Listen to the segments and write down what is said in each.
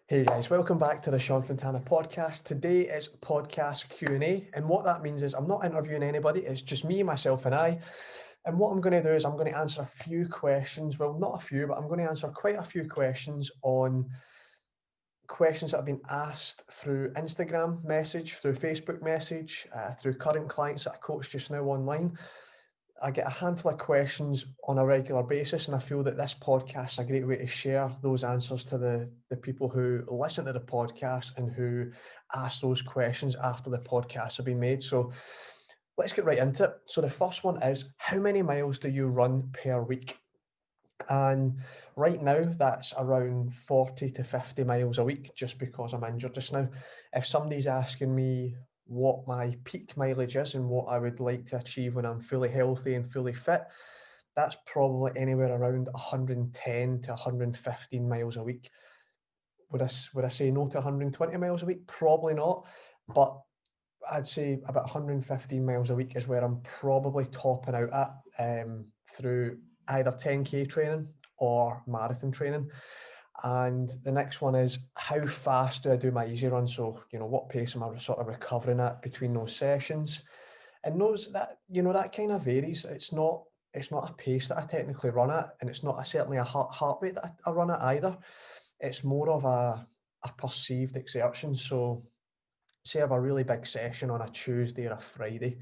Hey guys, welcome back to the Fontana podcast. Today is podcast Q&A, and what that means is I'm not interviewing anybody, it's just me, myself and I. And what I'm going to do is I'm going to answer a few questions, well not a few, but I'm going to answer quite a few questions on questions that have been asked through Instagram message, through Facebook message, through current clients that I coach just now online. I get a handful of questions on a regular basis, and I feel that this podcast is a great way to share those answers to the people who listen to the podcast and who ask those questions after the podcasts have been made. So let's get right into it. So the first one is, how many miles do you run per week? And right now, that's around 40 to 50 miles a week, just because I'm injured just now. If somebody's asking me what my peak mileage is and what I would like to achieve when I'm fully healthy and fully fit, that's probably anywhere around 110 to 115 miles a week. Would I say no to 120 miles a week? Probably not. But I'd say about 115 miles a week is where I'm probably topping out at through either 10K training or marathon training. And the next one is, how fast do I do my easy run? So, what pace am I sort of recovering at between those sessions? And that kind of varies. It's not a pace that I technically run at, and it's not certainly a heart rate that I run at either. It's more of a perceived exertion. So say I have a really big session on a Tuesday or a Friday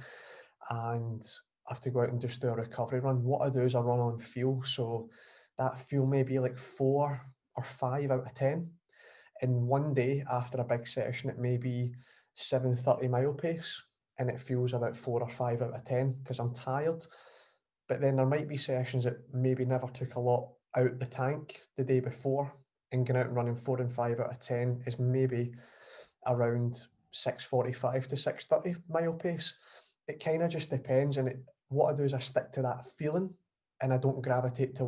and I have to go out and just do a recovery run, what I do is I run on fuel. So that fuel may be like 4 or 5 out of 10. And one day after a big session, it may be 7:30 mile pace and it feels about 4 or 5 out of 10 because I'm tired. But then there might be sessions that maybe never took a lot out the tank the day before, and going out and running 4 and 5 out of 10 is maybe around 6:45 to 6:30 mile pace. It kind of just depends, and what I do is I stick to that feeling, and I don't gravitate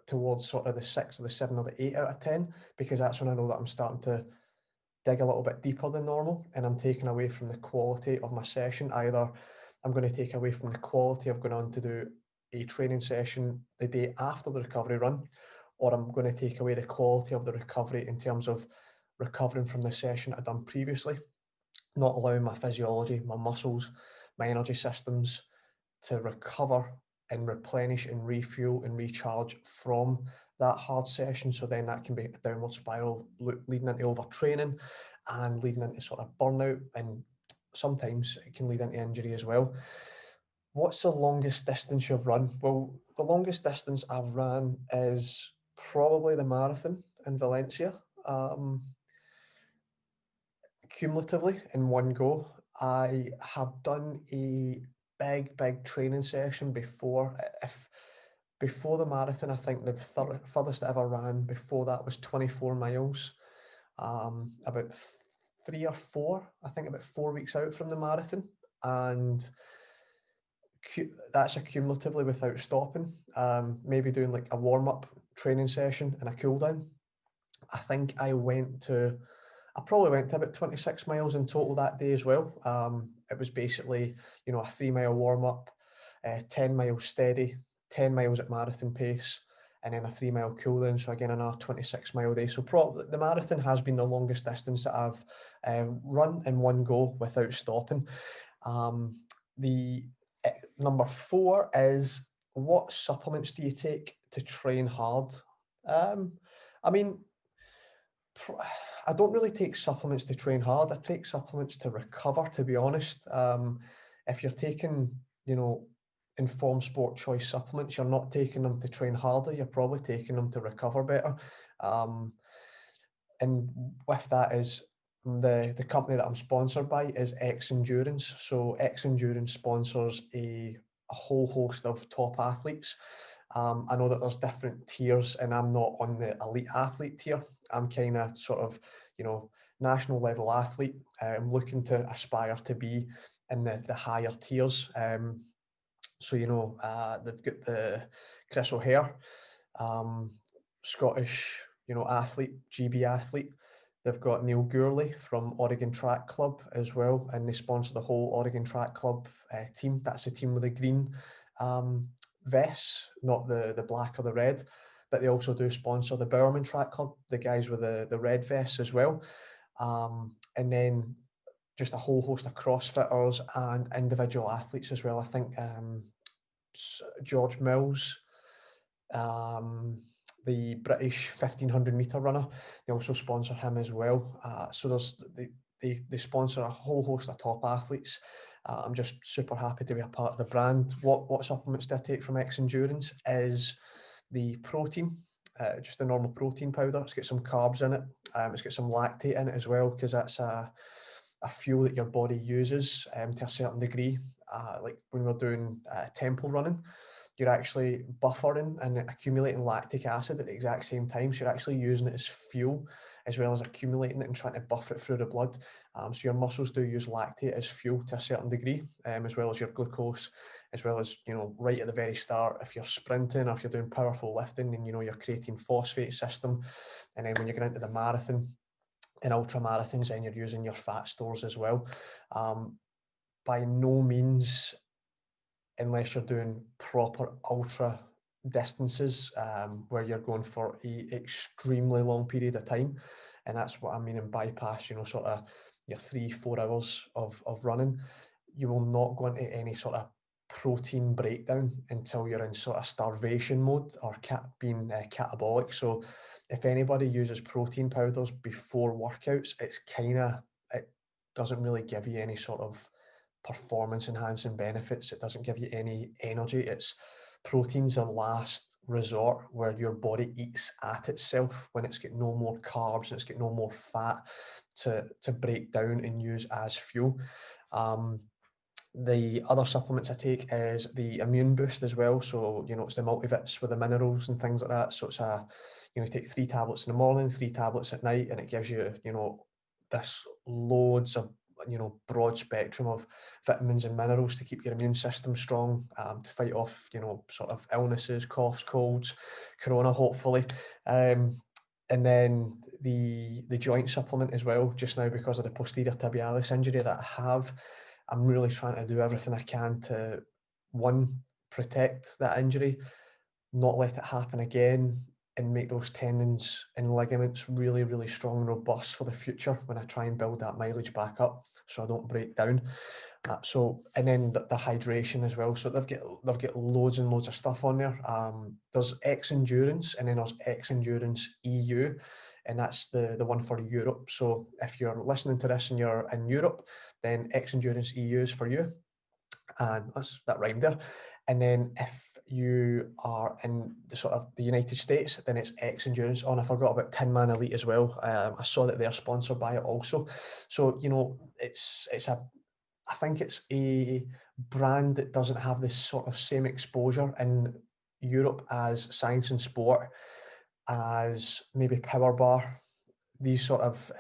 towards sort of the 6 or the 7 or the 8 out of 10, because that's when I know that I'm starting to dig a little bit deeper than normal, and I'm taking away from the quality of my session. Either I'm going to take away from the quality of going on to do a training session the day after the recovery run, or I'm going to take away the quality of the recovery in terms of recovering from the session I'd done previously, not allowing my physiology, my muscles, my energy systems to recover and replenish and refuel and recharge from that hard session. So then that can be a downward spiral leading into overtraining and leading into sort of burnout, and sometimes it can lead into injury as well. What's the longest distance you've run? Well, the longest distance I've ran is probably the marathon in Valencia. Cumulatively in one go, I have done a big training session before. If before the marathon, I think the furthest I ever ran before that was 24 miles. About 3 or 4, I think about 4 weeks out from the marathon, and that's accumulatively without stopping. Maybe doing like a warm up training session and a cool down. I think I probably went to about 26 miles in total that day as well. It was basically, a 3 mile warm up, 10 miles steady, 10 miles at marathon pace, and then a 3 mile cool down. So again, another 26 mile day. So probably the marathon has been the longest distance that I've run in one go without stopping. The number 4 is, what supplements do you take to train hard? I mean, I don't really take supplements to train hard. I take supplements to recover, to be honest. If you're taking, informed sport choice supplements, you're not taking them to train harder. You're probably taking them to recover better. And with that is the company that I'm sponsored by is X Endurance. So X Endurance sponsors a whole host of top athletes. I know that there's different tiers, and I'm not on the elite athlete tier. I'm kind of sort of, national level athlete. I'm looking to aspire to be in the higher tiers. So, they've got the Chris O'Hare, Scottish, athlete, GB athlete. They've got Neil Gourley from Oregon Track Club as well, and they sponsor the whole Oregon Track Club team. That's the team with the green vests, not the black or the red. but they also do sponsor the Bowerman Track Club, the guys with the red vests as well. And then just a whole host of CrossFitters and individual athletes as well. I think George Mills, the British 1500 meter runner, they also sponsor him as well. So they sponsor a whole host of top athletes. I'm just super happy to be a part of the brand. What supplements do I take from X Endurance is the protein, just the normal protein powder. It's got some carbs in it. It's got some lactate in it as well, because that's a fuel that your body uses to a certain degree. Like when we're doing tempo running, you're actually buffering and accumulating lactic acid at the exact same time. So you're actually using it as fuel as well as accumulating it and trying to buffer it through the blood. So your muscles do use lactate as fuel to a certain degree, as well as your glucose, as well as, right at the very start, if you're sprinting or if you're doing powerful lifting, and you're creating phosphate system. And then when you get into the marathon and ultra marathons, then you're using your fat stores as well. By no means, unless you're doing proper ultra distances, where you're going for a extremely long period of time, and that's what I mean in bypass, sort of your 3-4 hours of running, you will not go into any sort of protein breakdown until you're in sort of starvation mode or being catabolic. So if anybody uses protein powders before workouts, it doesn't really give you any sort of performance enhancing benefits. It doesn't give you any energy. It's protein's a last resort where your body eats at itself when it's got no more carbs and it's got no more fat to break down and use as fuel. The other supplements I take is the immune boost as well. So, it's the multivits with the minerals and things like that. So it's you take 3 tablets in the morning, 3 tablets at night, and it gives you, this loads of, broad spectrum of vitamins and minerals to keep your immune system strong, to fight off, sort of illnesses, coughs, colds, corona, hopefully. And then the joint supplement as well, just now because of the posterior tibialis injury that I have. I'm really trying to do everything I can to, one, protect that injury, not let it happen again, and make those tendons and ligaments really, really strong and robust for the future when I try and build that mileage back up so I don't break down. And then the hydration as well. So they've got loads and loads of stuff on there. There's X Endurance, and then there's X Endurance EU, and that's the one for Europe. So if you're listening to this and you're in Europe, then X Endurance EU is for you. And that rhymed there. And then if you are in the sort of the United States, then it's X Endurance. Oh, and I forgot about Tin Man Elite as well. I saw that they're sponsored by it also. So, I think it's a brand that doesn't have this sort of same exposure in Europe as Science and Sport, as maybe Power Bar, these sort of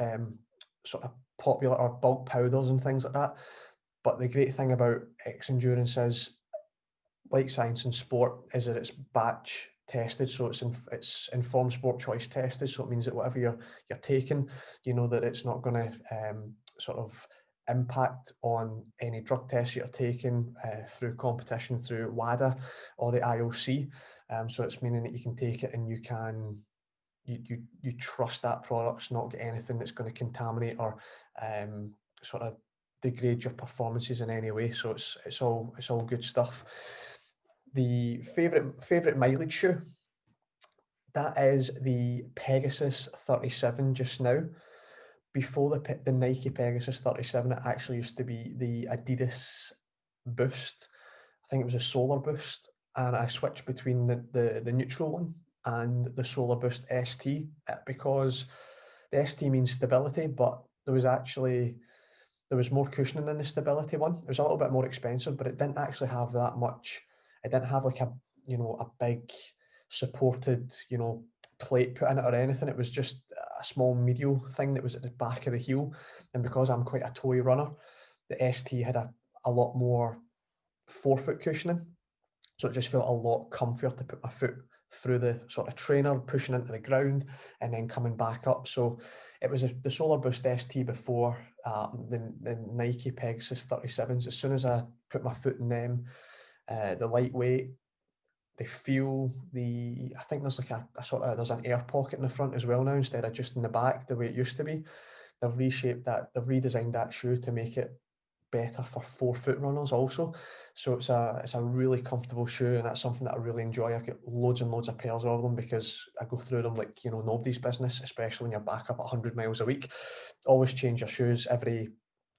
popular or bulk powders and things like that. But the great thing about X Endurance is, like Science and Sport, is that it's batch tested, so it's informed sport choice tested. So it means that whatever you're taking, that it's not going to sort of impact on any drug tests you're taking through competition through WADA or the IOC. So it's meaning that you can take it and you trust that product's not get anything that's going to contaminate or sort of degrade your performances in any way. So it's all good stuff. The favorite mileage shoe, that is the Pegasus 37 just now. Before the Nike Pegasus 37, it actually used to be the Adidas Boost. I think it was a Solar Boost, and I switched between the neutral one and the Solar Boost ST, because the ST means stability, but there was more cushioning in the stability one. It was a little bit more expensive, but it didn't actually have that much. It didn't have like a big supported, plate put in it or anything. It was just a small medial thing that was at the back of the heel. And because I'm quite a toy runner, the ST had a lot more forefoot cushioning. So it just felt a lot comfier to put my foot through the sort of trainer, pushing into the ground and then coming back up. So it was the Solar Boost ST before the Nike Pegasus 37s. As soon as I put my foot in them, the lightweight, they feel I think there's like a sort of, there's an air pocket in the front as well now, instead of just in the back the way it used to be. They've reshaped that, they've redesigned that shoe to make it better for 4-foot runners also. So it's a really comfortable shoe, and that's something that I really enjoy. I've got loads and loads of pairs of them because I go through them like, nobody's business, especially when you're back up at 100 miles a week. Always change your shoes every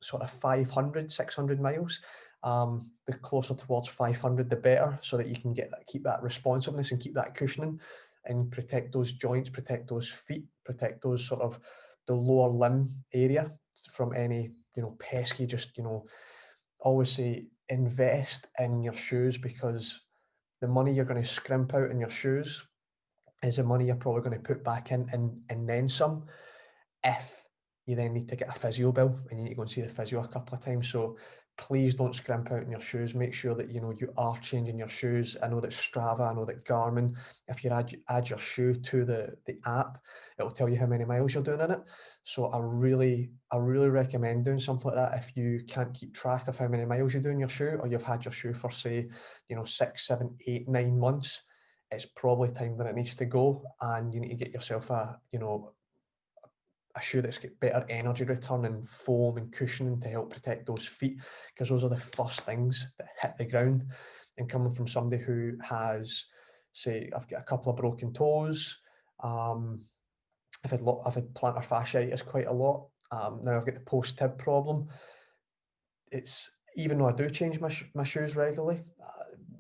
sort of 500, 600 miles. The closer towards 500, the better, so that you can keep that responsiveness and keep that cushioning and protect those joints, protect those feet, protect those sort of the lower limb area from any, pesky, just, always say invest in your shoes, because the money you're going to scrimp out in your shoes is the money you're probably going to put back in and then some, if you then need to get a physio bill and you need to go and see the physio a couple of times. So please don't scrimp out in your shoes. Make sure that you are changing your shoes. I know that Strava, I know that Garmin, if you add your shoe to the app, it will tell you how many miles you're doing in it. So I really recommend doing something like that. If you can't keep track of how many miles you do in your shoe, or you've had your shoe for, say, 6, 7, 8, 9 months, it's probably time that it needs to go, and you need to get yourself a shoe that's got better energy return and foam and cushioning to help protect those feet, because those are the first things that hit the ground. And coming from somebody who has, say, I've got a couple of broken toes, I've had plantar fasciitis quite a lot. Now I've got the post tib problem. It's, even though I do change my shoes regularly,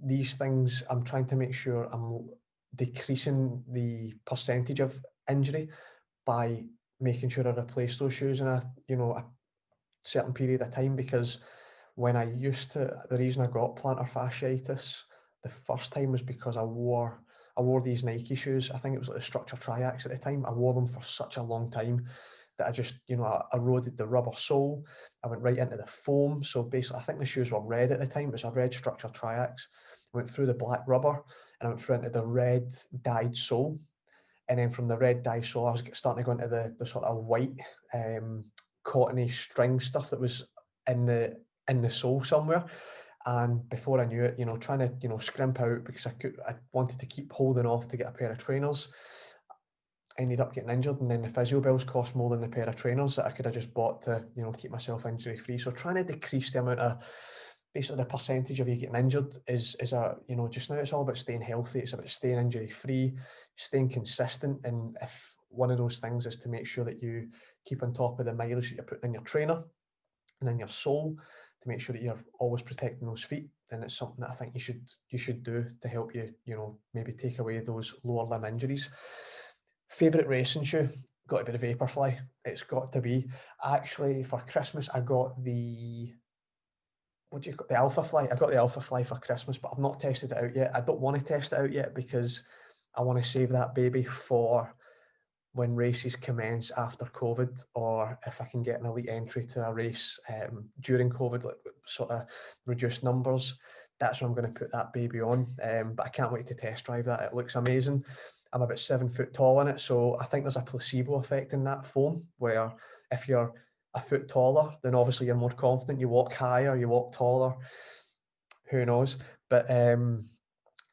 these things, I'm trying to make sure I'm decreasing the percentage of injury by making sure I replace those shoes in a certain period of time. Because the reason I got plantar fasciitis the first time was because I wore these Nike shoes. I think it was like the Structure Triax at the time. I wore them for such a long time that I just, I eroded the rubber sole. I went right into the foam. So basically, I think the shoes were red at the time. It was a red Structure Triax. I went through the black rubber and I went through into the red dyed sole. And then from the red dye sole, I was starting to go into the sort of white, cottony string stuff that was in the sole somewhere. And before I knew it, trying to, scrimp out, because I wanted to keep holding off to get a pair of trainers, I ended up getting injured, and then the physio bills cost more than the pair of trainers that I could have just bought to, keep myself injury free. So trying to decrease the amount of, basically the percentage of you getting injured is just now it's all about staying healthy. It's about staying injury free, staying consistent. And if one of those things is to make sure that you keep on top of the mileage that you're putting in your trainer and in your sole, to make sure that you're always protecting those feet, then it's something that I think you should do to help you, maybe take away those lower limb injuries. Favorite racing shoe? Got to be the Vaporfly. It's got to be. Actually, for Christmas, I got the Alpha Fly. I got the Alpha Fly for Christmas, but I've not tested it out yet. I don't want to test it out yet because I want to save that baby for when races commence after COVID, or if I can get an elite entry to a race during COVID, like sort of reduced numbers. That's when I'm going to put that baby on. But I can't wait to test drive that. It looks amazing. I'm about 7 foot tall in it, so I think there's a placebo effect in that foam, where if you're a foot taller, then obviously you're more confident. You walk higher, you walk taller. Who knows? But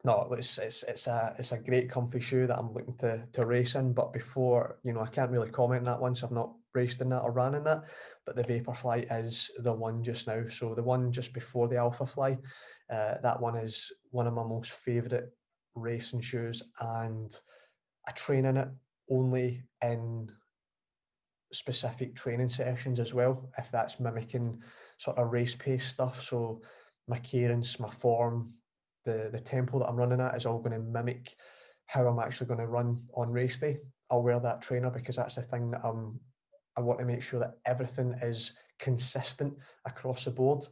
no, it's a great comfy shoe that I'm looking to race in. But before, I can't really comment on that one, so I've not raced in that or ran in that. But the Vaporfly is the one just now. So the one just before the Alpha Fly, that one is one of my most favourite racing shoes, and I train in it only in specific training sessions as well, if that's mimicking sort of race pace stuff. So my cadence, my form, the tempo that I'm running at is all going to mimic how I'm actually going to run on race day. I'll wear that trainer because that's the thing that I want to make sure that everything is consistent across the board,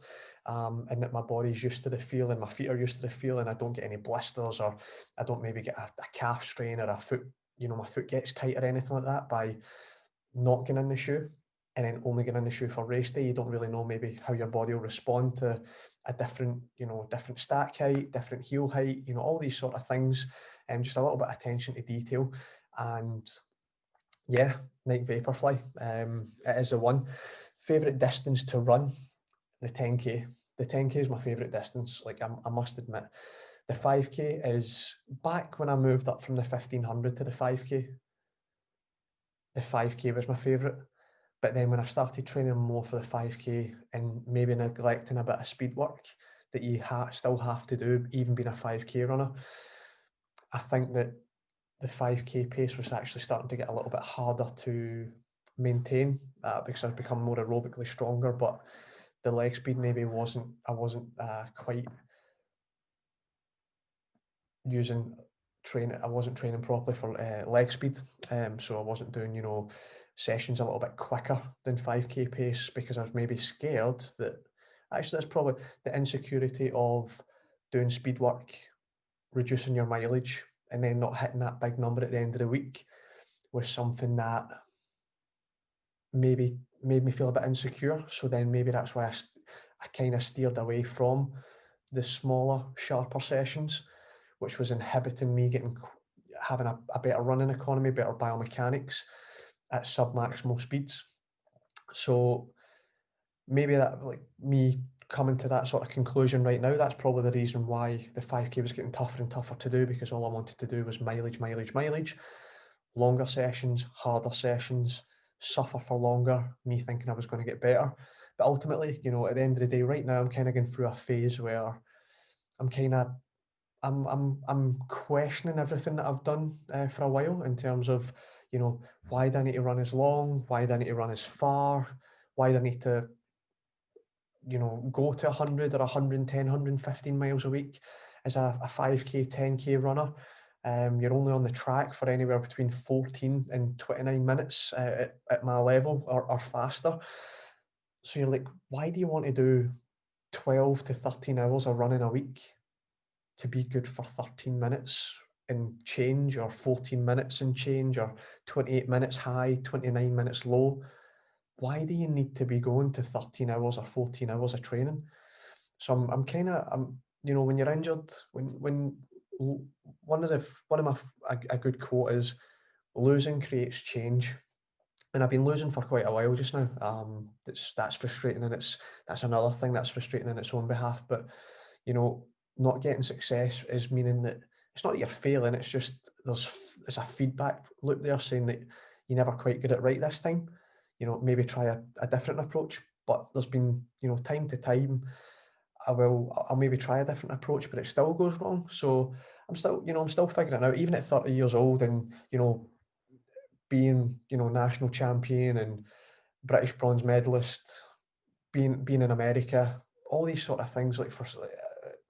and that my body's used to the feel and my feet are used to the feel, and I don't get any blisters, or I don't maybe get a calf strain, or a foot, my foot gets tight or anything like that by not getting in the shoe, and then only getting in the shoe for race day. You don't really know maybe how your body will respond to a different, different stack height, different heel height, all these sort of things, and just a little bit of attention to detail. And yeah, Nike Vaporfly, it is the one. Favorite distance to run? The 10K. The 10K is my favorite distance. Like, I must admit, The 5K is back when I moved up from the 1500 to the 5K. The 5K was my favourite. But then when I started training more for the 5K and maybe neglecting a bit of speed work that you still have to do, even being a 5K runner, I think that the 5K pace was actually starting to get a little bit harder to maintain because I've become more aerobically stronger, but the leg speed maybe I wasn't quite using I wasn't training properly for leg speed. So I wasn't doing, sessions a little bit quicker than 5K pace because I was maybe scared that actually that's probably the insecurity of doing speed work, reducing your mileage, and then not hitting that big number at the end of the week was something that maybe made me feel a bit insecure. So then maybe that's why I kind of steered away from the smaller, sharper sessions, which was inhibiting me having a better running economy, better biomechanics at sub-maximal speeds. So maybe that, like me coming to that sort of conclusion right now, that's probably the reason why the 5K was getting tougher and tougher to do, because all I wanted to do was mileage, mileage, mileage, longer sessions, harder sessions, suffer for longer, me thinking I was going to get better. But ultimately, at the end of the day, right now, I'm kind of going through a phase where I'm questioning everything that I've done for a while in terms of, why do I need to run as long? Why do I need to run as far? Why do I need to, go to 100 or 110, 115 miles a week as a 5K, 10K runner? You're only on the track for anywhere between 14 and 29 minutes at my level or faster. So you're like, why do you want to do 12 to 13 hours of running a week to be good for 13 minutes and change, or 14 minutes and change, or 28 minutes high, 29 minutes low? Why do you need to be going to 13 hours or 14 hours of training? So I'm kind of, when you're injured, when one of my, a good quote is, losing creates change. And I've been losing for quite a while just now. That's frustrating, and that's another thing that's frustrating in its own behalf. But not getting success is meaning that it's not that you're failing. It's just there's a feedback loop there saying that you never quite get it right this time. Maybe try a different approach. But there's been time to time I'll maybe try a different approach, but it still goes wrong. So I'm still figuring it out, even at 30 years old, and being national champion and British bronze medalist, being in America, all these sort of things, like for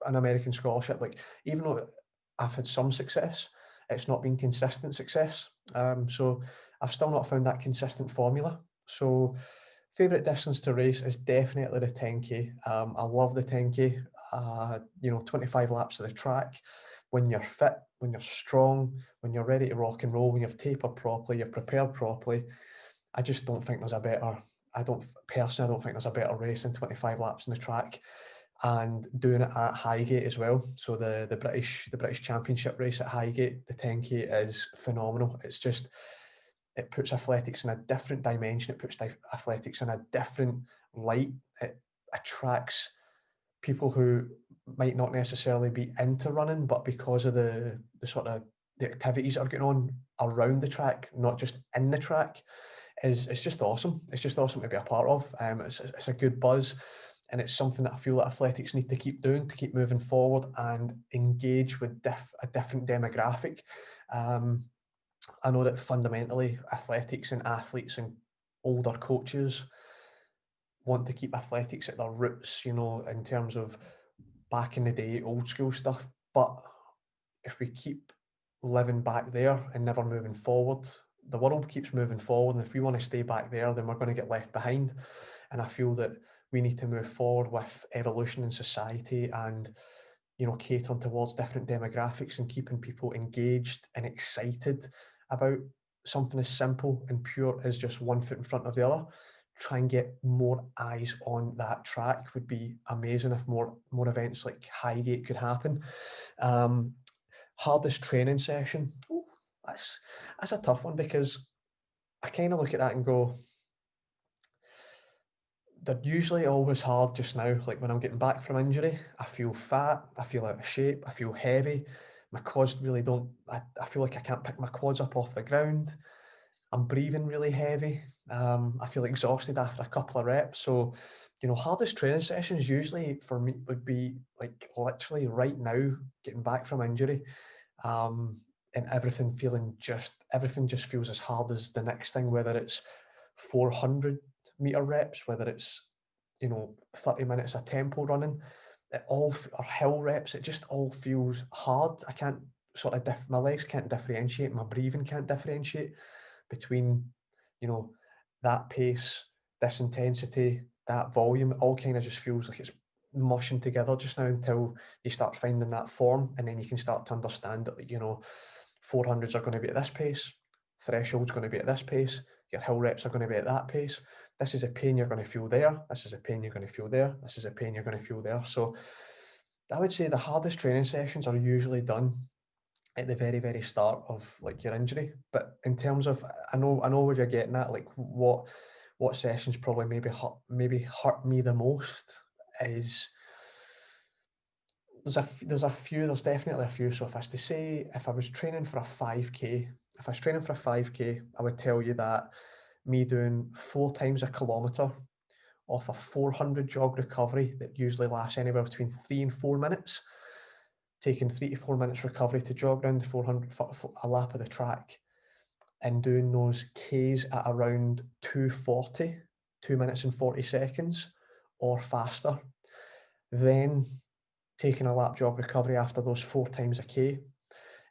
an American scholarship, like even though I've had some success, it's not been consistent success. So I've still not found that consistent formula. So favorite distance to race is definitely the 10K. I love the 10K. 25 laps of the track. When you're fit, when you're strong, when you're ready to rock and roll, when you've tapered properly, you've prepared properly. I just don't think there's a better. I don't think there's a better race than 25 laps on the track, and doing it at Highgate as well. So the British Championship race at Highgate, the 10K is phenomenal. It puts athletics in a different dimension. It puts athletics in a different light. It attracts people who might not necessarily be into running, but because of the activities that are going on around the track, not just in the track, it's just awesome. It's just awesome to be a part of. It's a good buzz, and it's something that I feel that athletics need to keep doing to keep moving forward and engage with a different demographic. I know that fundamentally athletics and athletes and older coaches want to keep athletics at their roots, in terms of back in the day, old school stuff. But if we keep living back there and never moving forward, the world keeps moving forward. And if we want to stay back there, then we're going to get left behind. And I feel that we need to move forward with evolution in society and, catering towards different demographics and keeping people engaged and excited about something as simple and pure as just one foot in front of the other. Try and get more eyes on that track would be amazing if more events like Highgate could happen. Hardest training session. Ooh, that's a tough one, because I kind of look at that and go, they're usually always hard just now. Like when I'm getting back from injury, I feel fat, I feel out of shape, I feel heavy. My quads really don't, I feel like I can't pick my quads up off the ground. I'm breathing really heavy. I feel exhausted after a couple of reps. So, hardest training sessions usually for me would be like literally right now, getting back from injury, um, and everything just feels as hard as the next thing, whether it's 400-meter reps, whether it's 30 minutes of tempo running, or hill reps. It just all feels hard. I can't my legs can't differentiate, my breathing can't differentiate between, you know, that pace, this intensity, that volume. It all kind of just feels like it's mushing together just now until you start finding that form, and then you can start to understand that, 400s are going to be at this pace, threshold's going to be at this pace, your hill reps are going to be at that pace. This is a pain you're going to feel there. This is a pain you're going to feel there. This is a pain you're going to feel there. So I would say the hardest training sessions are usually done at the very, very start of like your injury. But in terms of, I know where you're getting at, like what sessions probably maybe hurt me the most is there's definitely a few. So if I was training for a 5K, I would tell you that me doing 4 times a kilometre off a 400 jog recovery that usually lasts anywhere between 3 and 4 minutes, taking 3 to 4 minutes recovery to jog around the 400 a lap of the track, and doing those Ks at around 2:40, 2 minutes and 40 seconds or faster. Then taking a lap jog recovery after those 4 times a K,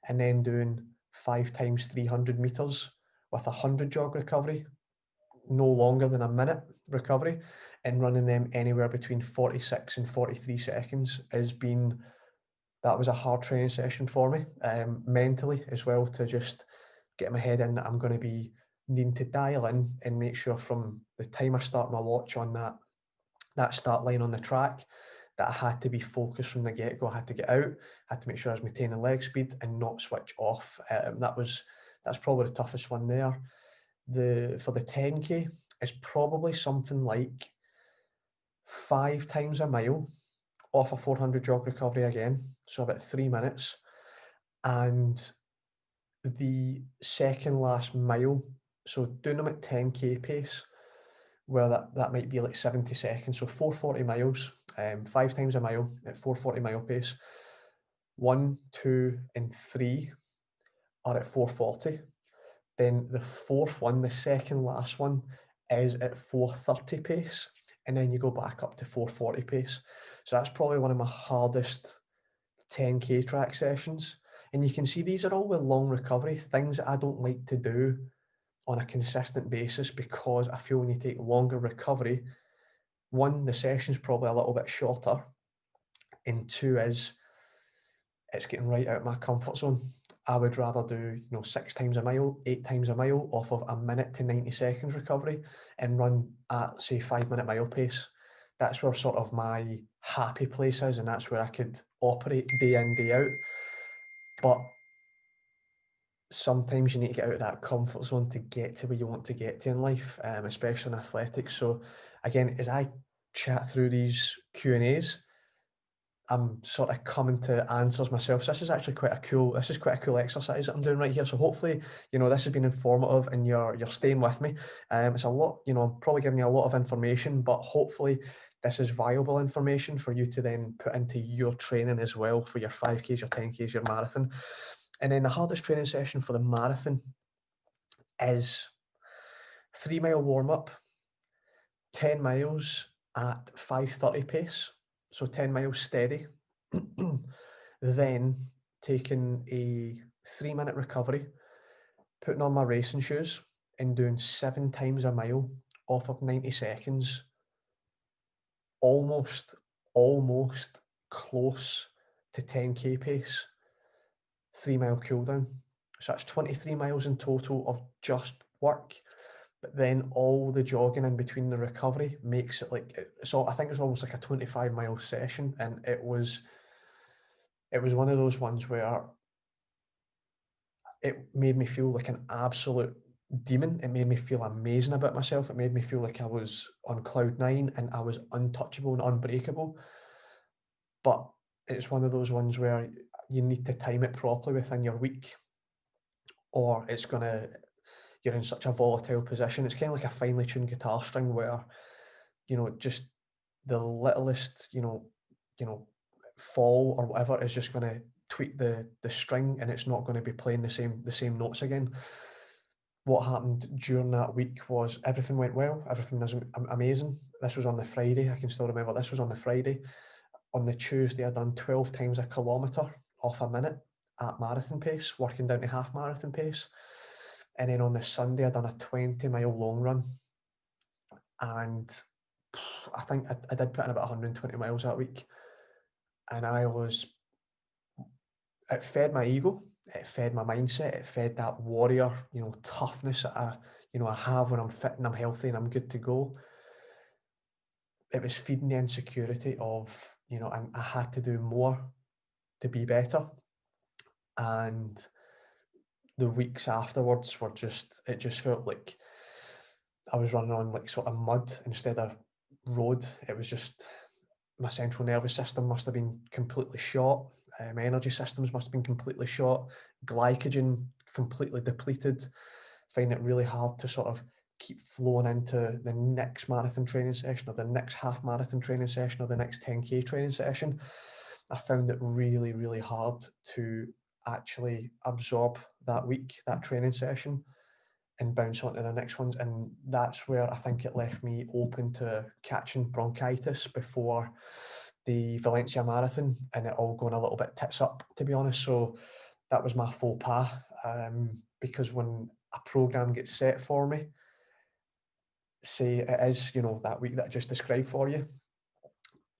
and then doing 5 times 300 meters with 100 jog recovery, no longer than a minute recovery, and running them anywhere between 46 and 43 seconds that was a hard training session for me, mentally as well, to just get my head in that I'm going to be needing to dial in and make sure from the time I start my watch on that start line on the track, that I had to be focused from the get-go. I had to get out, had to make sure I was maintaining leg speed and not switch off. That's probably the toughest one there. For the 10K, is probably something like 5 times a mile off a 400 jog recovery again, so about 3 minutes. And the second last mile, so doing them at 10K pace, where that might be like 70 seconds, so 440 miles, 5 times a mile at 440 mile pace. 1, 2, and 3 are at 440. Then the fourth one, the second last one, is at 430 pace, and then you go back up to 440 pace. So that's probably one of my hardest 10K track sessions. And you can see these are all with long recovery, things that I don't like to do on a consistent basis, because I feel when you take longer recovery, one, the session's probably a little bit shorter, and two is it's getting right out of my comfort zone. I would rather do 6 times a mile, 8 times a mile off of a minute to 90 seconds recovery and run at, say, 5 minute mile pace. That's where sort of my happy place is, and that's where I could operate day in, day out. But sometimes you need to get out of that comfort zone to get to where you want to get to in life, especially in athletics. So again, as I chat through these Q&As, I'm sort of coming to answers myself. So this is quite a cool exercise that I'm doing right here. So hopefully, this has been informative and you're staying with me. It's a lot, I'm probably giving you a lot of information, but hopefully this is viable information for you to then put into your training as well, for your 5Ks, your 10Ks, your marathon. And then the hardest training session for the marathon is 3 mile warm up, 10 miles at 5:30 pace. So 10 miles steady. Then taking a 3 minute recovery, putting on my racing shoes and doing 7 times a mile off of 90 seconds, almost close to 10K pace, 3 mile cool down. So that's 23 miles in total of just work. But then all the jogging in between the recovery makes it like, so I think it was almost like a 25-mile session. And it was one of those ones where it made me feel like an absolute demon. It made me feel amazing about myself. It made me feel like I was on cloud nine and I was untouchable and unbreakable. But it's one of those ones where you need to time it properly within your week, or you're in such a volatile position. It's kind of like a finely tuned guitar string where, just the littlest, fall or whatever is just going to tweak the string, and it's not going to be playing the same notes again. What happened during that week was everything went well. Everything was amazing. This was on the Friday. I can still remember this was on the Friday. On the Tuesday, I done 12 times a kilometre off a minute at marathon pace, working down to half marathon pace. And then on the Sunday, I done a 20-mile long run. And I think I did put in about 120 miles that week. And it fed my ego, it fed my mindset, it fed that warrior, toughness that I have when I'm fit and I'm healthy and I'm good to go. It was feeding the insecurity of, I had to do more to be better. And the weeks afterwards it just felt like I was running on like sort of mud instead of road. It was just, my central nervous system must have been completely shot. My energy systems must have been completely shot. Glycogen completely depleted. Find it really hard to sort of keep flowing into the next marathon training session or the next half marathon training session or the next 10K training session. I found it really, really hard to actually absorb that week, that training session, and bounce on to the next ones. And that's where I think it left me open to catching bronchitis before the Valencia Marathon, and it all going a little bit tits up, to be honest. So that was my faux pas, because when a program gets set for me, say it is, that week that I just described for you,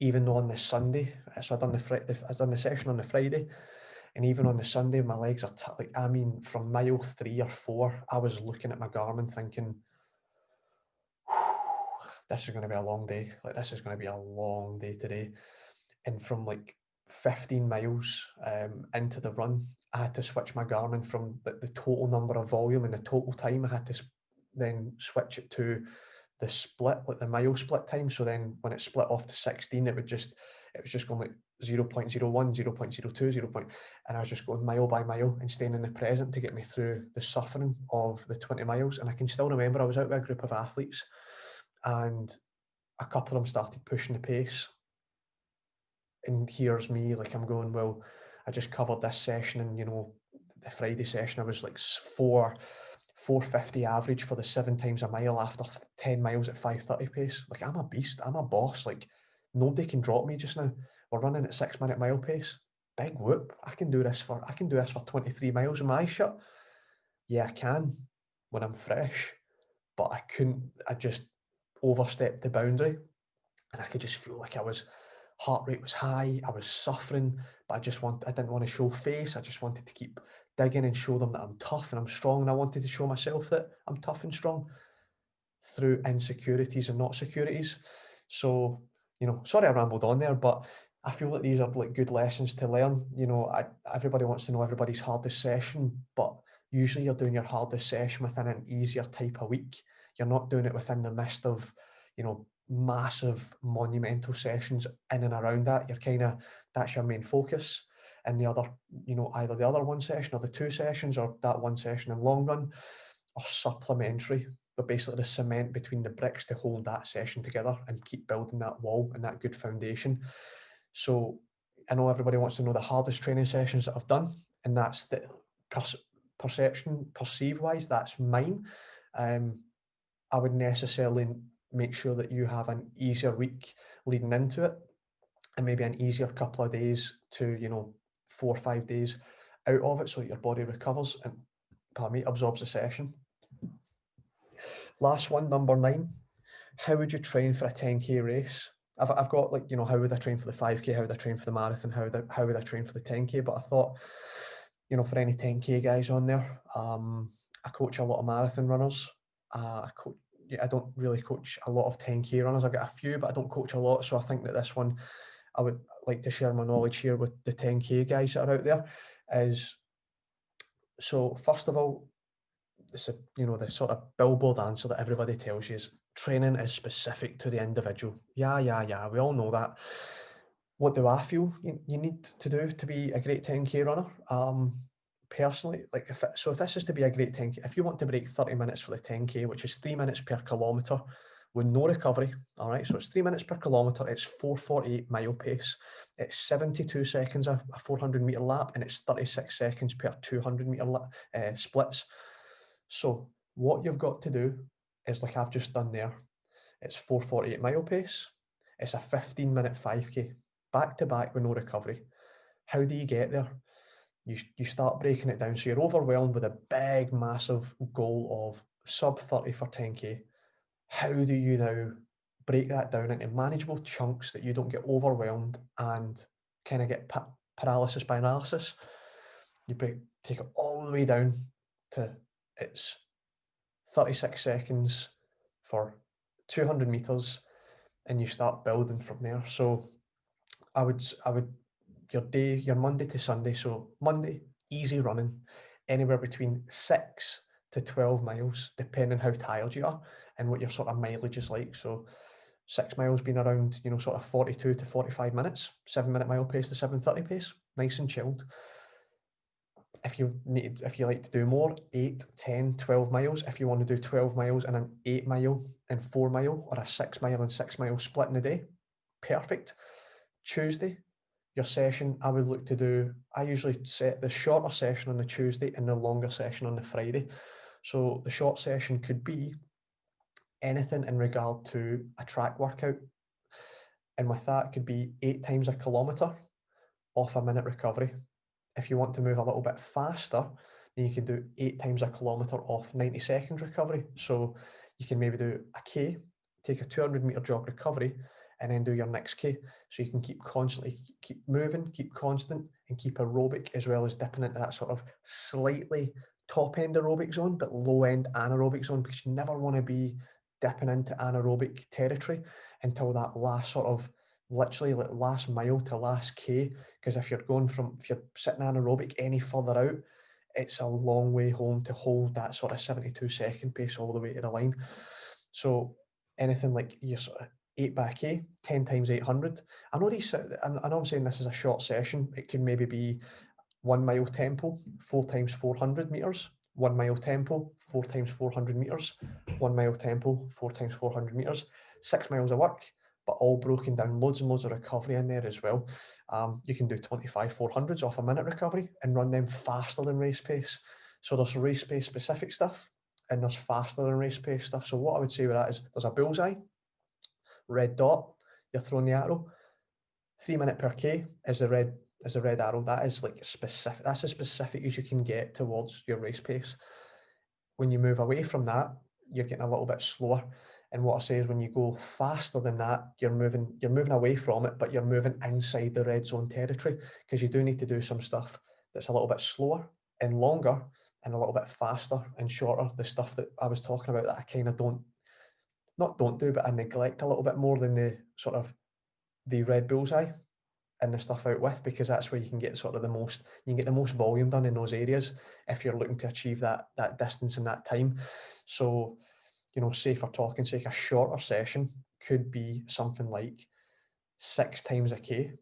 even on the Sunday, so I done the session on the Friday, and even on the Sunday, my legs are like, I mean, from mile 3 or 4, I was looking at my Garmin thinking, this is going to be a long day. Like, this is going to be a long day today. And from like 15 miles into the run, I had to switch my Garmin from the total number of volume and the total time. I had to then switch it to the split, like the mile split time. So then when it split off to 16, it was just going like 0.01, 0.02, 0. And I was just going mile by mile and staying in the present to get me through the suffering of the 20 miles. And I can still remember I was out with a group of athletes, and a couple of them started pushing the pace. And here's me, like, I'm going, well, I just covered this session, and the Friday session I was like 450 average for the 7 times a mile after 10 miles at 5:30 pace. Like, I'm a beast, I'm a boss. Like, nobody can drop me just now. We're running at 6-minute mile pace. Big whoop. I can do this for 23 miles with my eyes shut. Yeah, I can when I'm fresh, but I couldn't. I just overstepped the boundary, and I could just feel like heart rate was high. I was suffering, but I didn't want to show face. I just wanted to keep digging and show them that I'm tough and I'm strong. And I wanted to show myself that I'm tough and strong through insecurities and not securities. So, sorry I rambled on there, but I feel like these are like good lessons to learn. Everybody wants to know everybody's hardest session, but usually you're doing your hardest session within an easier type of week. You're not doing it within the midst of, massive monumental sessions in and around that. That's your main focus. And the other, either the other one session or the 2 sessions or that one session in long run are supplementary, but basically the cement between the bricks to hold that session together and keep building that wall and that good foundation. So I know everybody wants to know the hardest training sessions that I've done, and that's the perceived wise, that's mine. I would necessarily make sure that you have an easier week leading into it, and maybe an easier couple of days to 4 or 5 days out of it, so that your body recovers and, absorbs the session. Last one, number 9. How would you train for a 10K race? I've got, like, how would I train for the 5K? How would I train for the marathon? How would I train for the 10K? But I thought, for any 10K guys on there, I coach a lot of marathon runners. I don't really coach a lot of 10K runners. I've got a few, but I don't coach a lot. So I think that this one, I would like to share my knowledge here with the 10K guys that are out there. So first of all, the sort of billboard answer that everybody tells you is training is specific to the individual. Yeah, we all know that. What do I feel you need to do to be a great 10K runner? Personally, like if this is to be a great 10K, if you want to break 30 minutes for the 10K, which is 3 minutes per kilometre with no recovery, all right, so it's 3 minutes per kilometre, it's 4:48 mile pace, it's 72 seconds a 400 metre lap, and it's 36 seconds per 200 metre splits. So what you've got to do is like I've just done there. It's 4:48 mile pace. It's a 15-minute 5K, back to back with no recovery. How do you get there? You start breaking it down. So you're overwhelmed with a big, massive goal of sub 30 for 10K. How do you now break that down into manageable chunks that you don't get overwhelmed and kind of get paralysis by analysis? You take it all the way down to it's 36 seconds for 200 meters, and you start building from there. So I would your Monday to Sunday. So Monday, easy running, anywhere between 6 to 12 miles, depending how tired you are and what your sort of mileage is like. So 6 miles being around, sort of 42 to 45 minutes, 7-minute mile pace to 7:30 pace, nice and chilled. If you like to do more, 8, 10, 12 miles, if you want to do 12 miles and an 8 mile and 4 mile, or a 6 mile and 6 mile split in a day, perfect. Tuesday, your session, I would look to do, I usually set the shorter session on the Tuesday and the longer session on the Friday. So the short session could be anything in regard to a track workout. And with that, it could be 8 times a kilometre off a minute recovery. If you want to move a little bit faster, then you can do 8 times a kilometre off 90 seconds recovery. So you can maybe do a K, take a 200 metre jog recovery, and then do your next K. So you can keep moving, keep constant, and keep aerobic, as well as dipping into that sort of slightly top end aerobic zone, but low end anaerobic zone, because you never want to be dipping into anaerobic territory until that last sort of literally like last mile to last K, because if you're sitting anaerobic any further out, it's a long way home to hold that sort of 72-second pace all the way to the line. So anything like your sort of 8 by K, 10 times 800. I know I'm saying this is a short session. It can maybe be 1 mile tempo, 4 times 400 meters, 1 mile tempo, 4 times 400 meters, 1 mile tempo, 4 times 400 meters, 6 miles of work, but all broken down, loads and loads of recovery in there as well. You can do 25 400s off a minute recovery and run them faster than race pace. So there's race pace specific stuff and there's faster than race pace stuff. So what I would say with that is there's a bullseye, red dot, you're throwing the arrow. 3 minute per K is the red arrow. That is like specific. That's as specific as you can get towards your race pace. When you move away from that, you're getting a little bit slower. And what I say is when you go faster than that, you're moving away from it, but you're moving inside the red zone territory, because you do need to do some stuff that's a little bit slower and longer and a little bit faster and shorter. The stuff that I was talking about that I kind of don't do, but I neglect a little bit more than the red bullseye and the stuff out with, because that's where you can get the most volume done in those areas if you're looking to achieve that distance in that time. So, say for talking sake, a shorter session could be something like 6 times a K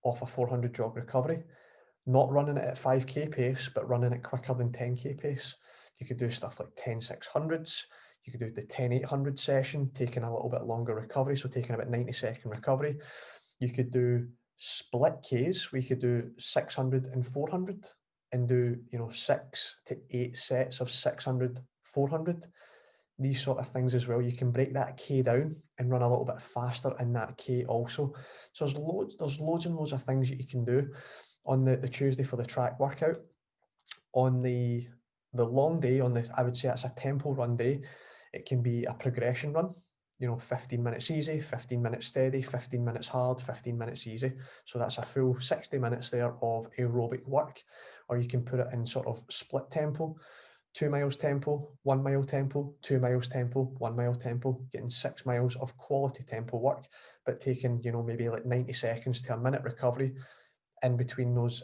off a 400 jog recovery, not running it at 5K pace, but running it quicker than 10K pace. You could do stuff like 10 600s. You could do the 10 800 session, taking a little bit longer recovery, so taking about 90-second recovery. You could do split Ks. We could do 600 and 400 and do 6 to 8 sets of 600 400. These sort of things as well. You can break that K down and run a little bit faster in that K also. So there's loads and loads of things that you can do on the Tuesday for the track workout. On the long day, I would say that's a tempo run day. It can be a progression run, 15 minutes easy, 15 minutes steady, 15 minutes hard, 15 minutes easy. So that's a full 60 minutes there of aerobic work. Or you can put it in sort of split tempo, 2 miles tempo, 1 mile tempo, 2 miles tempo, 1 mile tempo, getting 6 miles of quality tempo work, but taking, maybe like 90 seconds to a minute recovery in between those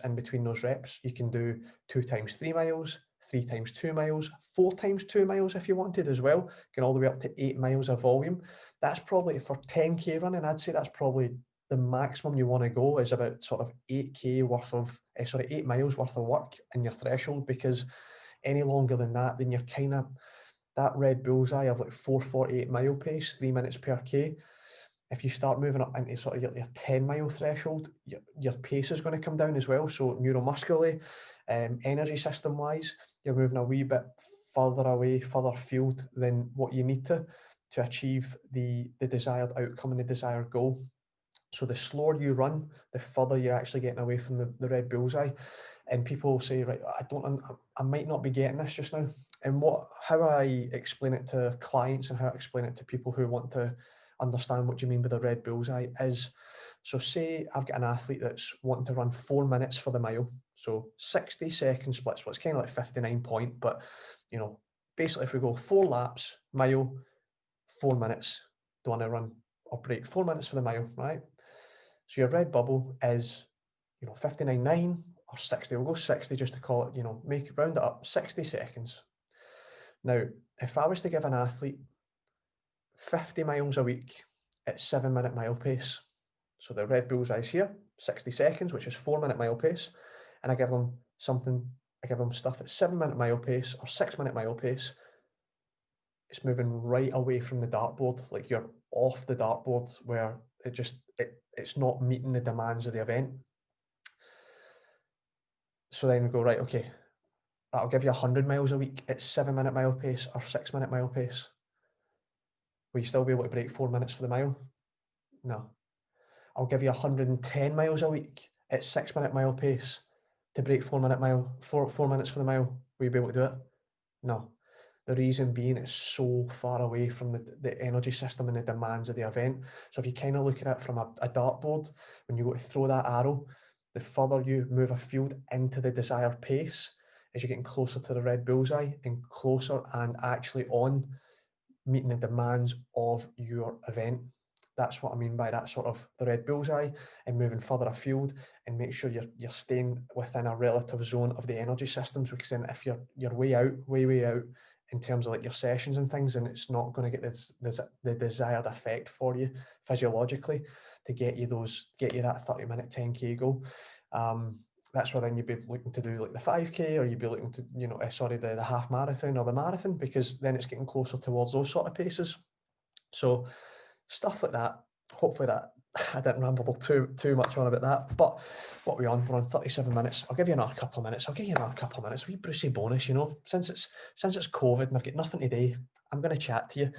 reps. You can do 2 times 3 miles, 3 times 2 miles, 4 times 2 miles if you wanted as well, going all the way up to 8 miles of volume. That's probably for 10k running. I'd say that's probably the maximum you want to go is about sort of 8k worth of, 8 miles worth of work in your threshold, because any longer than that, then you're kind of, that red bullseye of like 4:48 mile pace, 3 minutes per k. If you start moving up into sort of your 10 mile threshold, your pace is going to come down as well. So neuromuscularly, energy system wise, you're moving a wee bit further away, further afield than what you need to achieve the desired outcome and the desired goal. So the slower you run, the further you're actually getting away from the red bullseye. And people say, right, I might not be getting this just now. And how I explain it to clients and how I explain it to people who want to understand what you mean by the red bullseye is, so say I've got an athlete that's wanting to run 4 minutes for the mile. So 60-second splits, well, it's kind of like 59 point, but basically if we go 4 laps, mile, 4 minutes, do want to run or break 4 minutes for the mile, right? So your red bubble is, 59.9 or 60. We'll go 60 just to call it, make it round it up, 60 seconds. Now, if I was to give an athlete 50 miles a week at 7-minute mile pace, so the red bullseye is here, 60 seconds, which is 4-minute mile pace, and I give them stuff at 7-minute mile pace or 6-minute mile pace, it's moving right away from the dartboard. Like you're off the dartboard where it's not meeting the demands of the event. So then we go, right, okay, I'll give you 100 miles a week at 7-minute mile pace or 6-minute mile pace. Will you still be able to break 4 minutes for the mile? No. I'll give you 110 miles a week at 6-minute mile pace to break 4 minutes for the mile. Will you be able to do it? No. The reason being it's so far away from the energy system and the demands of the event. So if you kind of look at it from a dartboard, when you go to throw that arrow, the further you move a field into the desired pace, as you're getting closer to the red bullseye and closer and actually on meeting the demands of your event. That's what I mean by that sort of the red bullseye, and moving further afield and make sure you're staying within a relative zone of the energy systems, because then if you're way out in terms of like your sessions and things, and it's not going to get the desired effect for you physiologically to get you that 30-minute 10k goal. That's where then you'd be looking to do like the 5k, or you'd be looking to, the half marathon or the marathon, because then it's getting closer towards those sort of paces. So stuff like that. Hopefully that I didn't ramble too much on about that. But what we're on 37 minutes. I'll give you another couple of minutes. Wee Brucey bonus, since it's COVID and I've got nothing to do, I'm going to chat to you.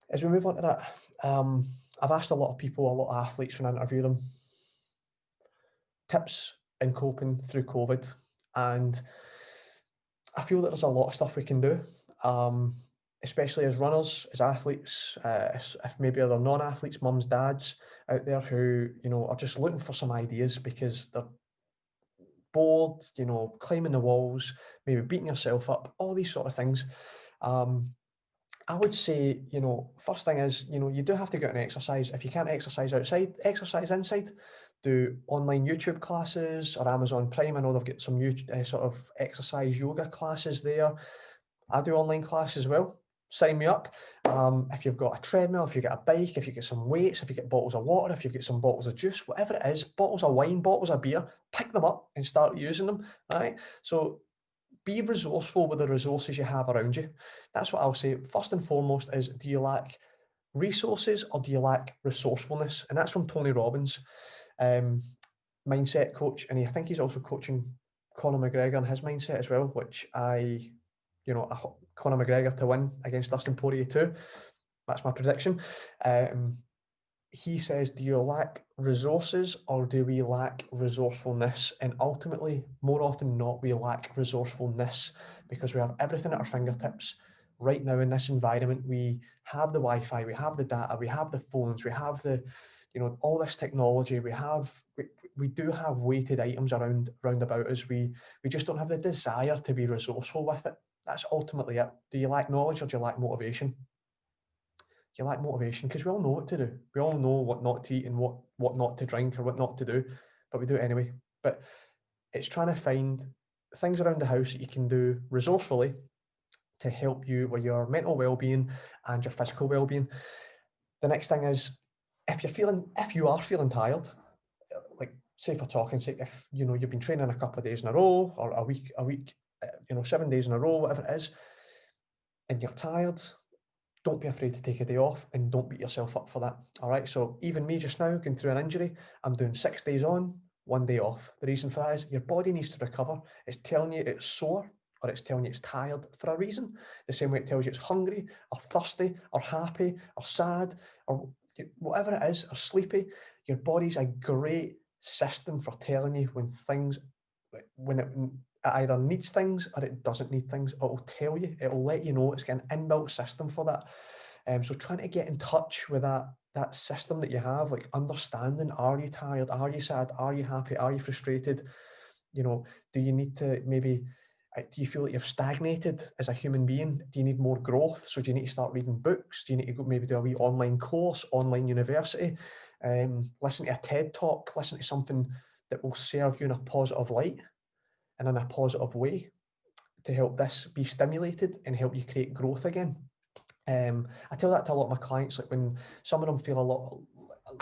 As we move on to that, I've asked a lot of athletes when I interview them, tips in coping through COVID, and I feel that there's a lot of stuff we can do, especially as runners, as athletes, if maybe other non-athletes, mums, dads out there who are just looking for some ideas because they're bored, climbing the walls, maybe beating yourself up, all these sort of things. I would say, first thing is, you do have to go out and exercise. If you can't exercise outside, exercise inside. Do online YouTube classes or Amazon Prime. I know they've got some sort of exercise yoga classes there. I do online classes as well. Sign me up. If you've got a treadmill, if you've got a bike, if you get some weights, if you get bottles of water, if you've got some bottles of juice, whatever it is, bottles of wine, bottles of beer, pick them up and start using them, right? So be resourceful with the resources you have around you. That's what I'll say. First and foremost is, do you lack resources or do you lack resourcefulness? And that's from Tony Robbins, mindset coach. And I think he's also coaching Conor McGregor and his mindset as well, which I hope Conor McGregor to win against Dustin Poirier too. That's my prediction. He says, do you lack resources or do we lack resourcefulness? And ultimately, more often than not, we lack resourcefulness because we have everything at our fingertips right now in this environment. We have the Wi-Fi, we have the data, we have the phones, we have the, all this technology. We do have weighted items around about us. We just don't have the desire to be resourceful with it. That's ultimately it. Do you lack knowledge or do you lack motivation? You lack motivation because we all know what to do. We all know what not to eat and what not to drink or what not to do, but we do it anyway. But it's trying to find things around the house that you can do resourcefully to help you with your mental well-being and your physical well-being. The next thing is, if you are feeling tired, like say for talking sake, if you've been training a couple of days in a row or a week, 7 days in a row, whatever it is, and you're tired, don't be afraid to take a day off and don't beat yourself up for that. All right. So even me just now going through an injury, I'm doing 6 days on, 1 day off. The reason for that is your body needs to recover. It's telling you it's sore or it's telling you it's tired for a reason. The same way it tells you it's hungry or thirsty or happy or sad or whatever it is, or sleepy. Your body's a great system for telling you when it either needs things or it doesn't need things. It'll tell you, it'll let you know. It's got an inbuilt system for that. So trying to get in touch with that system that you have, like understanding, are you tired? Are you sad? Are you happy? Are you frustrated? Do you need to maybe, do you feel like you've stagnated as a human being? Do you need more growth? So do you need to start reading books? Do you need to go maybe do a wee online course, online university, listen to a TED talk, listen to something that will serve you in a positive light and in a positive way to help this be stimulated and help you create growth again. I tell that to a lot of my clients, like when some of them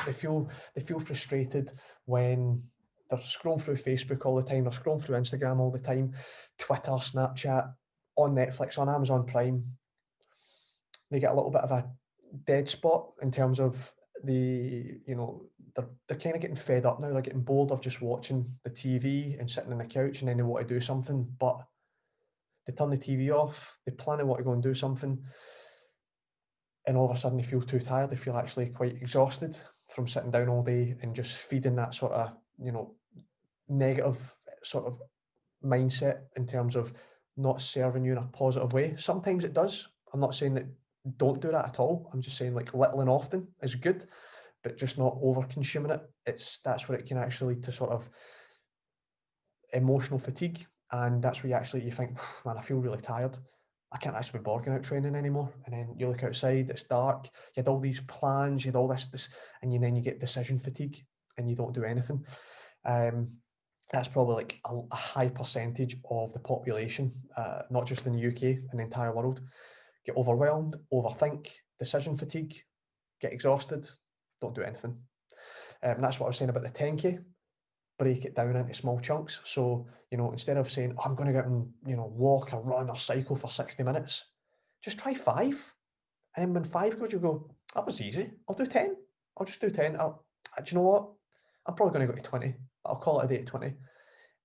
they feel frustrated when they're scrolling through Facebook all the time, they're scrolling through Instagram all the time, Twitter, Snapchat, on Netflix, on Amazon Prime. They get a little bit of a dead spot in terms of they're kind of getting fed up now. They're getting bored of just watching the TV and sitting on the couch, and then they want to do something, but they turn the TV off, they plan on what to go and do something, and all of a sudden they feel too tired. They feel actually quite exhausted from sitting down all day and just feeding that sort of, negative sort of mindset in terms of not serving you in a positive way. Sometimes it does. I'm not saying that don't do that at all. I'm just saying like little and often is good, but just not over consuming it. That's where it can actually lead to sort of emotional fatigue. And that's where you think, man, I feel really tired. I can't actually be bothered going out training anymore. And then you look outside, it's dark. You had all these plans, you had all this, and then you get decision fatigue and you don't do anything. That's probably like a high percentage of the population, not just in the UK, in the entire world. Get overwhelmed, overthink, decision fatigue, get exhausted, don't do anything. And that's what I was saying about the 10K. Break it down into small chunks. So, instead of saying, oh, I'm going to go out and, walk or run or cycle for 60 minutes, just try 5. And then when 5 goes, you go, that was easy. I'll do 10. I'll just do 10. Do you know what? I'm probably going to go to 20. I'll call it a day at 20.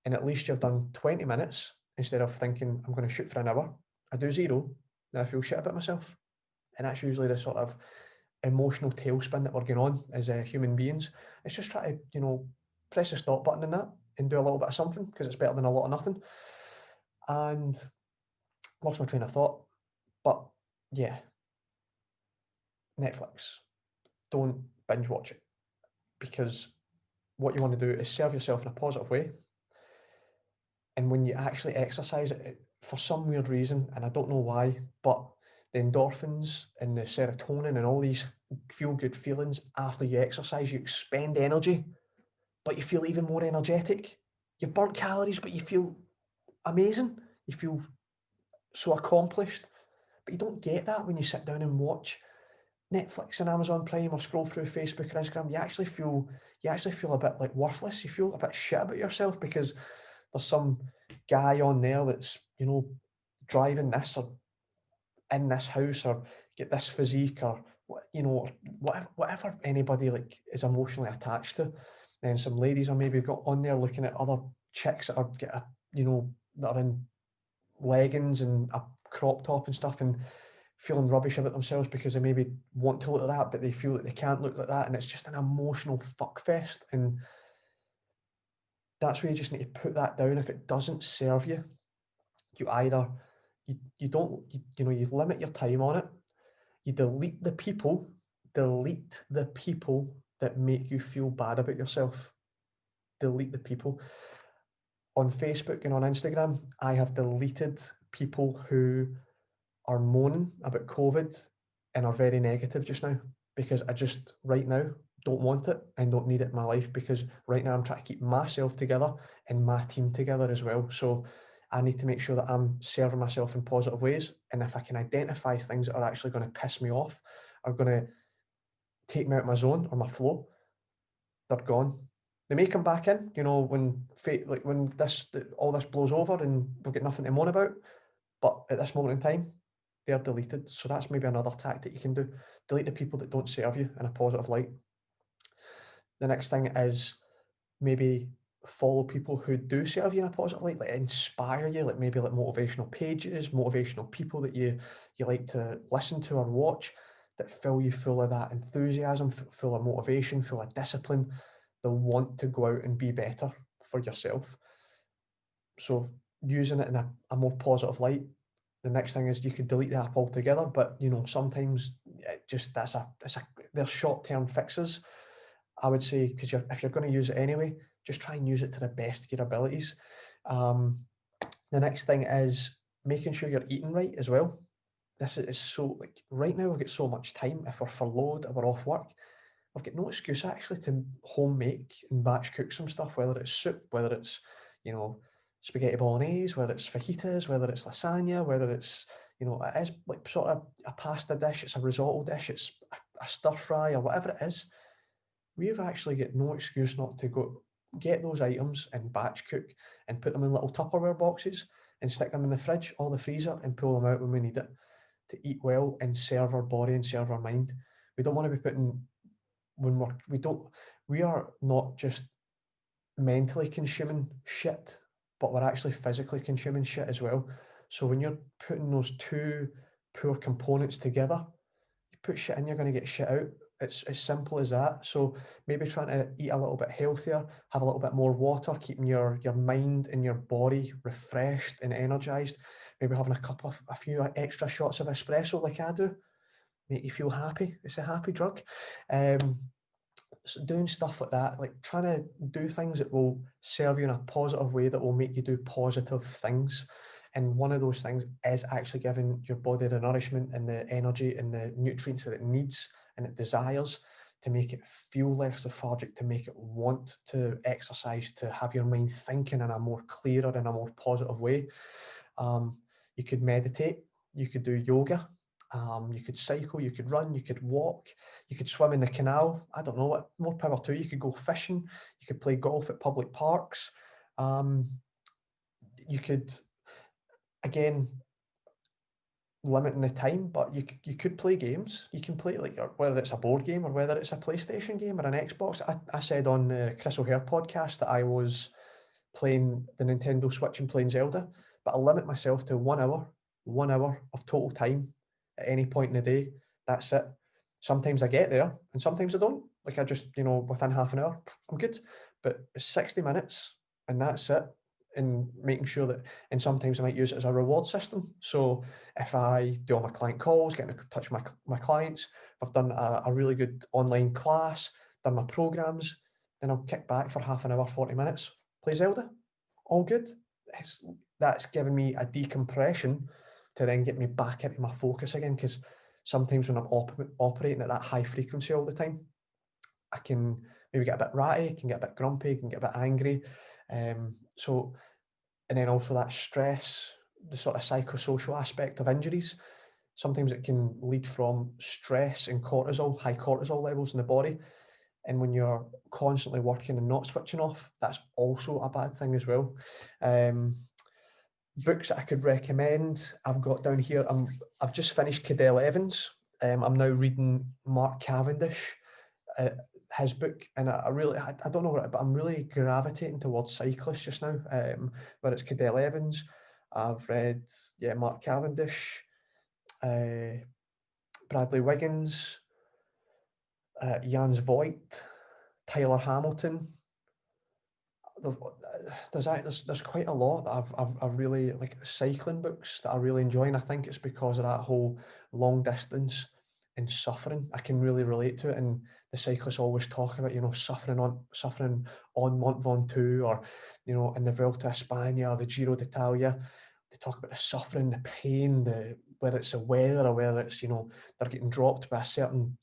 And at least you've done 20 minutes instead of thinking, I'm going to shoot for an hour. I do 0. Now I feel shit about myself. And that's usually the sort of emotional tailspin that we're going on as human beings. It's just try to, press the stop button in that and do a little bit of something, because it's better than a lot of nothing. And lost my train of thought. But yeah, Netflix, don't binge watch it, because what you want to do is serve yourself in a positive way. And when you actually exercise it, for some weird reason, and I don't know why, but the endorphins and the serotonin and all these feel-good feelings after you exercise, you expend energy, but you feel even more energetic. You've burnt calories, but you feel amazing. You feel so accomplished. But you don't get that when you sit down and watch Netflix and Amazon Prime or scroll through Facebook or Instagram. You actually feel a bit like worthless. You feel a bit shit about yourself because there's some guy on there that's, driving this or in this house or get this physique or whatever anybody like is emotionally attached to. And some ladies are maybe got on there looking at other chicks that are that are in leggings and a crop top and stuff and feeling rubbish about themselves because they maybe want to look like that, but they feel that they can't look like that. And it's just an emotional fuckfest. And that's where you just need to put that down. If it doesn't serve you, you either you limit your time on it, you delete the people that make you feel bad about yourself. Delete the people. On Facebook and on Instagram, I have deleted people who are moaning about COVID and are very negative just now, because I just right now don't want it and don't need it in my life, because right now I'm trying to keep myself together and my team together as well. So I need to make sure that I'm serving myself in positive ways. And if I can identify things that are actually going to piss me off, are going to take me out of my zone or my flow, they're gone. They may come back in, when fate, like when all this blows over and we've got nothing to moan about. But at this moment in time, they're deleted. So that's maybe another tactic you can do. Delete the people that don't serve you in a positive light. The next thing is maybe follow people who do serve you in a positive light, like inspire you, like maybe like motivational pages, motivational people that you like to listen to or watch, that fill you full of that enthusiasm, full of motivation, full of discipline. They want to go out and be better for yourself. So using it in a more positive light. The next thing is you could delete the app altogether, but sometimes there's short-term fixes. I would say, because if you're going to use it anyway, just try and use it to the best of your abilities. The next thing is making sure you're eating right as well. This is so, like, right now we've got so much time. If we're furloughed or we're off work, we've got no excuse actually to home make and batch cook some stuff, whether it's soup, whether it's, spaghetti bolognese, whether it's fajitas, whether it's lasagna, whether it's, it is like sort of a pasta dish, it's a risotto dish, it's a stir fry or whatever it is. We've actually got no excuse not to go get those items and batch cook and put them in little Tupperware boxes and stick them in the fridge or the freezer and pull them out when we need it, to eat well and serve our body and serve our mind. We don't want to be putting, we are not just mentally consuming shit, but we're actually physically consuming shit as well. So when you're putting those two poor components together, you put shit in, you're going to get shit out. It's as simple as that. So maybe trying to eat a little bit healthier, have a little bit more water, keeping your mind and your body refreshed and energized. Maybe having a few extra shots of espresso like I do, make you feel happy. It's a happy drug. So doing stuff like that, like trying to do things that will serve you in a positive way, that will make you do positive things. And one of those things is actually giving your body the nourishment and the energy and the nutrients that it needs and it desires, to make it feel less lethargic, to make it want to exercise, to have your mind thinking in a more clearer and a more positive way. You could meditate, you could do yoga, you could cycle, you could run, you could walk, you could swim in the canal. I don't know, what more power to you. You could go fishing, you could play golf at public parks. You could, again, limiting the time, but you could play games. You can play, like, whether it's a board game or whether it's a PlayStation game or an Xbox. I said on the Chris O'Hare podcast that I was playing the Nintendo Switch and playing Zelda, but I limit myself to 1 hour of total time at any point in the day. That's it. Sometimes I get there and sometimes I don't. Like, I just, within half an hour, I'm good. But it's 60 minutes and that's it. And making sure that, and sometimes I might use it as a reward system. So if I do all my client calls, getting in touch with my clients, if I've done a really good online class, done my programs, then I'll kick back for half an hour, 40 minutes, play Zelda, all good. That's given me a decompression to then get me back into my focus again, because sometimes when I'm operating at that high frequency all the time, I can maybe get a bit ratty, can get a bit grumpy, can get a bit angry. And then also that stress, the sort of psychosocial aspect of injuries. Sometimes it can lead from stress and cortisol, high cortisol levels in the body. And when you're constantly working and not switching off, that's also a bad thing as well. Books that I could recommend, I've got down here. I've just finished Cadell Evans. I'm now reading Mark Cavendish, his book, and I don't know what, but I'm really gravitating towards cyclists just now. Whether it's Cadell Evans, I've read Mark Cavendish, Bradley Wiggins, Jans Voigt, Tyler Hamilton. There's quite a lot that I've really, like, cycling books that I really enjoy, and I think it's because of that whole long distance and suffering. I can really relate to it, and the cyclists always talk about suffering on Mont Ventoux, or in the Vuelta a España or the Giro d'Italia. They talk about the suffering, the pain, whether it's the weather or whether it's they're getting dropped by a certain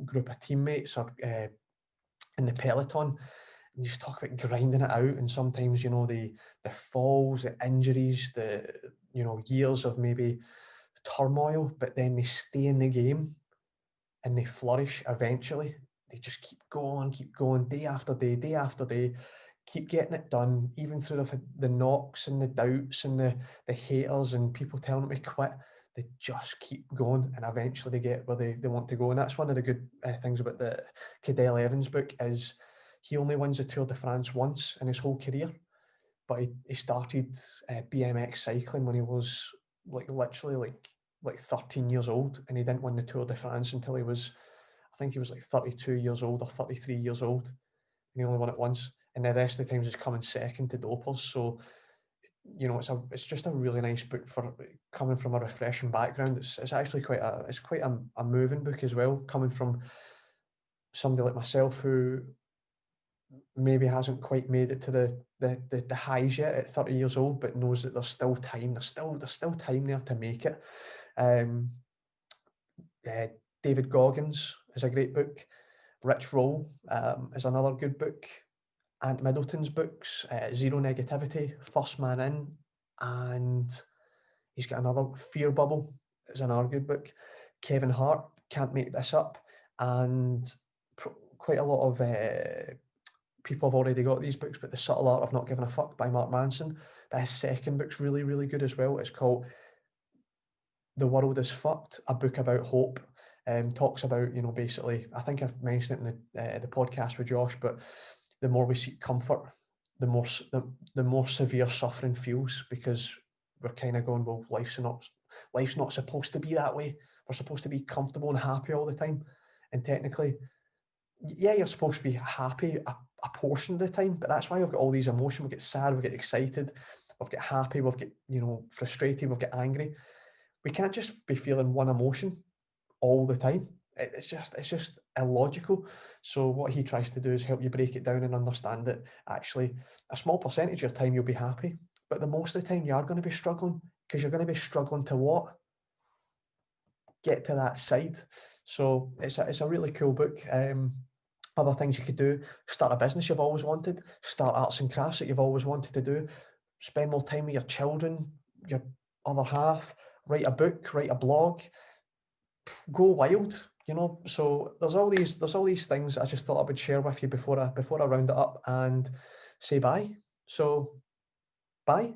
group of teammates or in the peloton. and you just talk about grinding it out, and sometimes, the falls, the injuries, the, years of maybe turmoil, but then they stay in the game and they flourish eventually. They just keep going, day after day, keep getting it done, even through the knocks and the doubts and the haters and people telling them to quit. They just keep going, and eventually they get where they want to go. And that's one of the good things about the Cadell Evans book, is he only wins the Tour de France once in his whole career, but he started BMX cycling when he was literally 13 years old, and he didn't win the Tour de France until he was, I think he was 32 years old or 33 years old, and he only won it once. And the rest of the times he's coming second to dopers. So, it's just a really nice book for coming from a refreshing background. It's actually quite a moving book as well, coming from somebody like myself who maybe hasn't quite made it to the highs yet at 30 years old, but knows that there's still time. There's still time there to make it. Um, David Goggins is a great book. Rich Roll is another good book. Ant Middleton's books, Zero Negativity, First Man In, and he's got another, Fear Bubble is another good book. Kevin Hart, Can't Make This Up, and quite a lot of people have already got these books, but The Subtle Art of Not Giving a Fuck by Mark Manson. But his second book's really, really good as well. It's called The World Is Fucked, a book about hope. Talks about, basically, I think I've mentioned it in the podcast with Josh, but the more we seek comfort, the more severe suffering feels, because we're kind of going, well, life's not supposed to be that way. We're supposed to be comfortable and happy all the time. And technically, yeah, you're supposed to be happy a portion of the time, but that's why we've got all these emotions. We get sad, we get excited, we've got happy, we've got, frustrated, we've got angry. We can't just be feeling one emotion all the time. It's just illogical. So what he tries to do is help you break it down and understand that actually a small percentage of your time you'll be happy, but the most of the time you are going to be struggling, because you're going to be struggling to what? Get to that side. So it's a really cool book. Other things you could do: start a business you've always wanted, start arts and crafts that you've always wanted to do, spend more time with your children, your other half, write a book, write a blog, go wild, So there's all these things I just thought I would share with you before I round it up and say bye. So bye.